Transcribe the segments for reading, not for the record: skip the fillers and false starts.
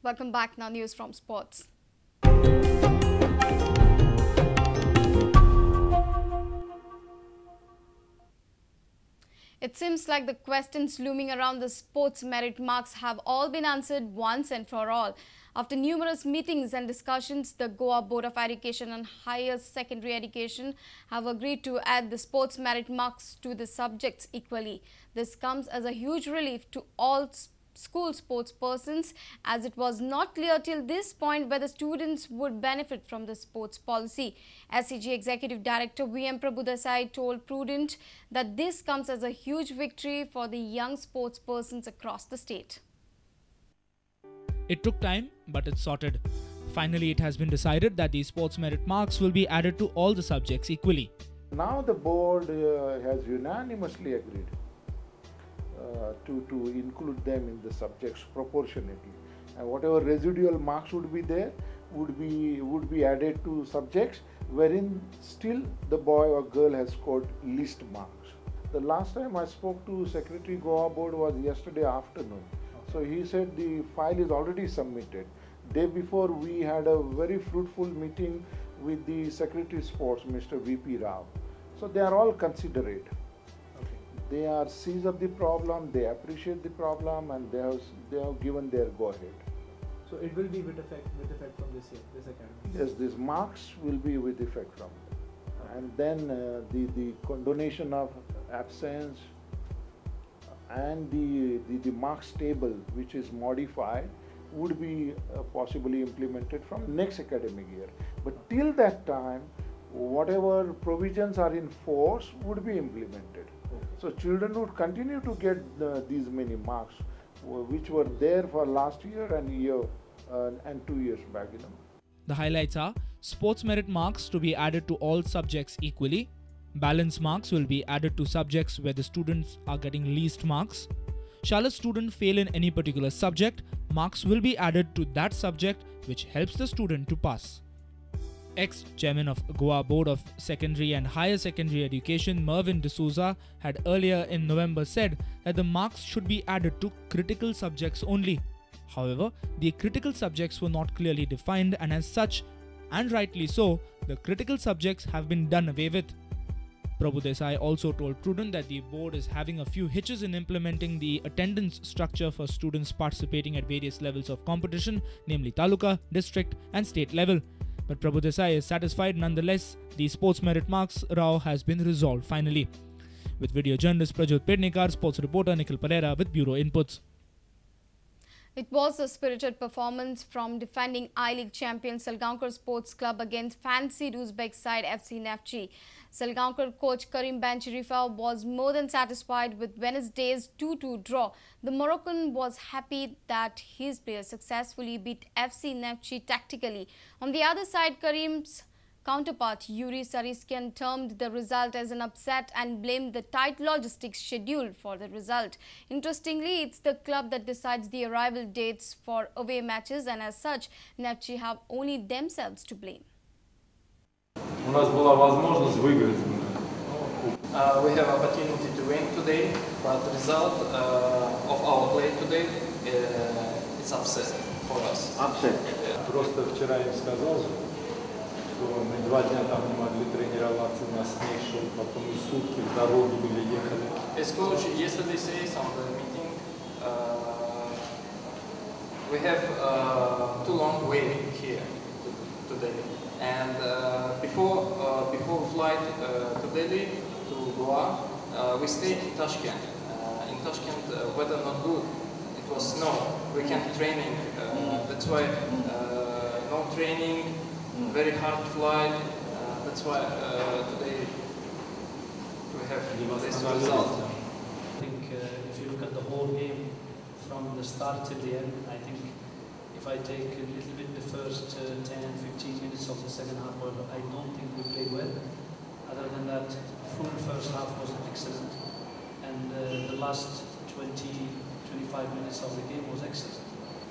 Welcome back. Now news from sports. It seems like the questions looming around the sports merit marks have all been answered once and for all. After numerous meetings and discussions, the Goa Board of Education and Higher Secondary Education have agreed to add the sports merit marks to the subjects equally. This comes as a huge relief to all school sports persons, as it was not clear till this point whether students would benefit from the sports policy. SCG Executive Director VM Prabhu told Prudent that this comes as a huge victory for the young sports persons across the state. It took time, but it's sorted. Finally, it has been decided that the sports merit marks will be added to all the subjects equally. Now the board has unanimously agreed to include them in the subjects proportionately, and whatever residual marks would be there would be added to subjects wherein still the boy or girl has scored least marks. The last time I spoke to Secretary Goa Board was yesterday afternoon. So he said the file is already submitted. Day before we had a very fruitful meeting with the Secretary Sports, Mr. VP Rao. So they are all considerate. They are seized of the problem, they appreciate the problem, and they have given their go-ahead. So it will be with effect from this year, this academy? Yes, these marks will be with effect from it. And then the donation of absence and the marks table, which is modified, would be possibly implemented from next academic year. But till that time, whatever provisions are in force would be implemented. So children would continue to get these many marks, which were there for last year and 2 years back. The highlights are sports merit marks to be added to all subjects equally. Balance marks will be added to subjects where the students are getting least marks. Shall a student fail in any particular subject, marks will be added to that subject, which helps the student to pass. Ex-chairman of Goa Board of Secondary and Higher Secondary Education, Mervyn D'Souza, had earlier in November said that the marks should be added to critical subjects only. However, the critical subjects were not clearly defined, and as such, and rightly so, the critical subjects have been done away with. Prabhu Desai also told Prudent that the board is having a few hitches in implementing the attendance structure for students participating at various levels of competition, namely taluka, district and state level. But Prabhu Desai is satisfied nonetheless. The sports merit marks row has been resolved finally. With video journalist Prajot Pednekar, sports reporter Nikhil Pereira with Bureau Inputs. It was a spirited performance from defending I-League champion Salgaonkar Sports Club against fancied Uzbek side FC Neftchi. Salgaonkar coach Karim Benchirifa was more than satisfied with Wednesday's 2-2 draw. The Moroccan was happy that his players successfully beat FC Neftchi tactically. On the other side, Karim's counterpart Yuri Sariskian termed the result as an upset and blamed the tight logistics schedule for the result. Interestingly, it's the club that decides the arrival dates for away matches, and as such, Neftchi have only themselves to blame. We have opportunity to win today, but the result of our play today is upset for us. Upset. Просто вчера им сказал, что мы 2 дня там не могли тренироваться, у нас снег шел, потом и сутки в дороге были, ехали. As coach yesterday says on the meeting, we have too long way here today, and before flight to Delhi to Goa, we stayed in Tashkent. In Tashkent, weather not good. It was snow. We can't training. That's why no training. Very hard flight. That's why today we have this result. I think if you look at the whole game from the start to the end, I think if I take a little bit the first 10-15 minutes of the second half, I don't think we played well. Other than that, full first half was excellent, and the last 20-25 minutes of the game was excellent.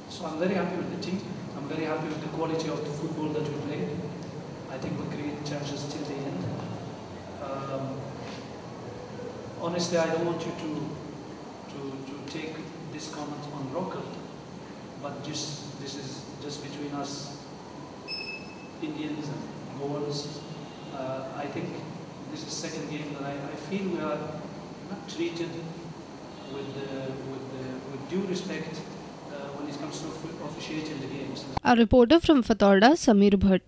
So I'm very happy with the team. I'm very happy with the quality of the football that we played. I think we created chances till the end. Honestly, I don't want you to take this comment on record, but this is just between us Indians and Goans. I think this is second game that I feel we are not treated with due respect when it comes to officiating the games. A reporter from Fatorda, Samir Bhatt.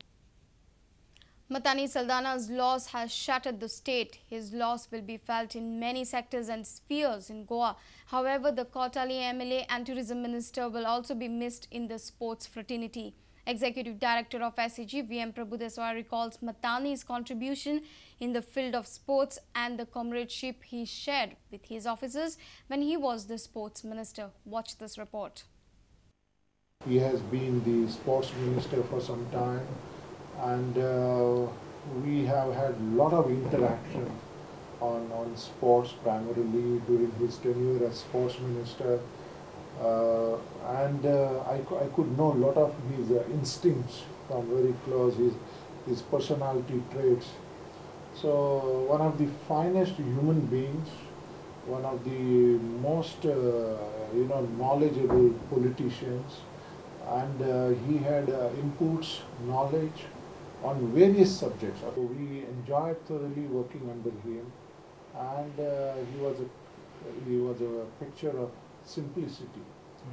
Matani Saldana's loss has shattered the state. His loss will be felt in many sectors and spheres in Goa. However, the Kottali MLA and Tourism Minister will also be missed in the sports fraternity. Executive Director of SAG, VM Prabhudeswar, recalls Matani's contribution in the field of sports and the comradeship he shared with his officers when he was the sports minister. Watch this report. He has been the sports minister for some time, and we have had a lot of interaction on sports, primarily during his tenure as sports minister. I could know a lot of his instincts from very close, his personality traits. So one of the finest human beings, one of the most knowledgeable politicians, and he had inputs, knowledge on various subjects. So we enjoyed thoroughly working under him, and he was a picture of simplicity.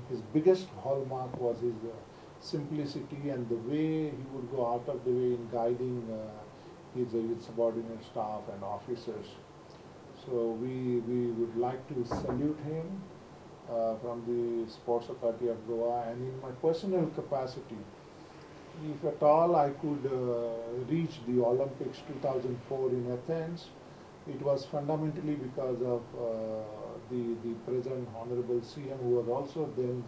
His biggest hallmark was his simplicity and the way he would go out of the way in guiding his subordinate staff and officers. So we would like to salute him from the Sports Authority of Goa, and in my personal capacity, if at all I could reach the Olympics 2004 in Athens, it was fundamentally because of the present Honorable CM, who was also then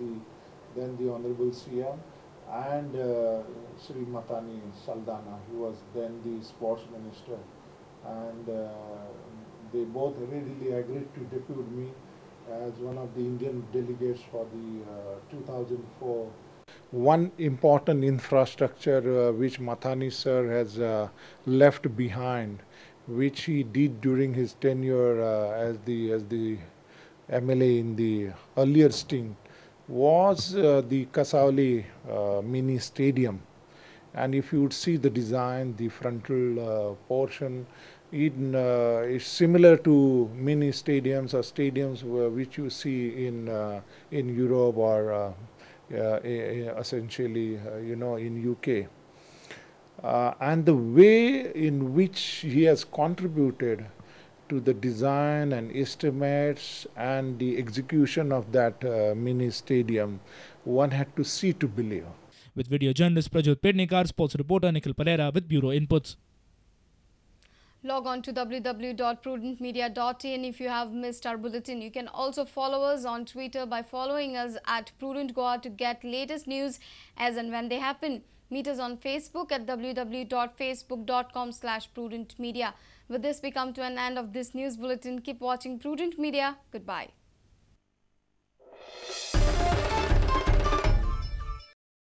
the Honorable CM, and Sri Matani Saldana, who was then the sports minister, and they both readily agreed to depute me as one of the Indian delegates for the 2004. One important infrastructure which Matani sir has left behind, which he did during his tenure as the MLA in the earlier stint, was the Kasauli mini stadium. And if you would see the design, the frontal portion, it is similar to mini stadiums or stadiums which you see in Europe or essentially in UK. And the way in which he has contributed to the design and estimates and the execution of that mini stadium, one had to see to believe. With video journalist Prajot Pednekar, sports reporter Nikhil Pereira with Bureau Inputs. Log on to www.prudentmedia.in if you have missed our bulletin. You can also follow us on Twitter by following us at Prudent Goa to get latest news as and when they happen. Meet us on Facebook at www.facebook.com/prudentmedia. With this, we come to an end of this news bulletin. Keep watching Prudent Media. Goodbye.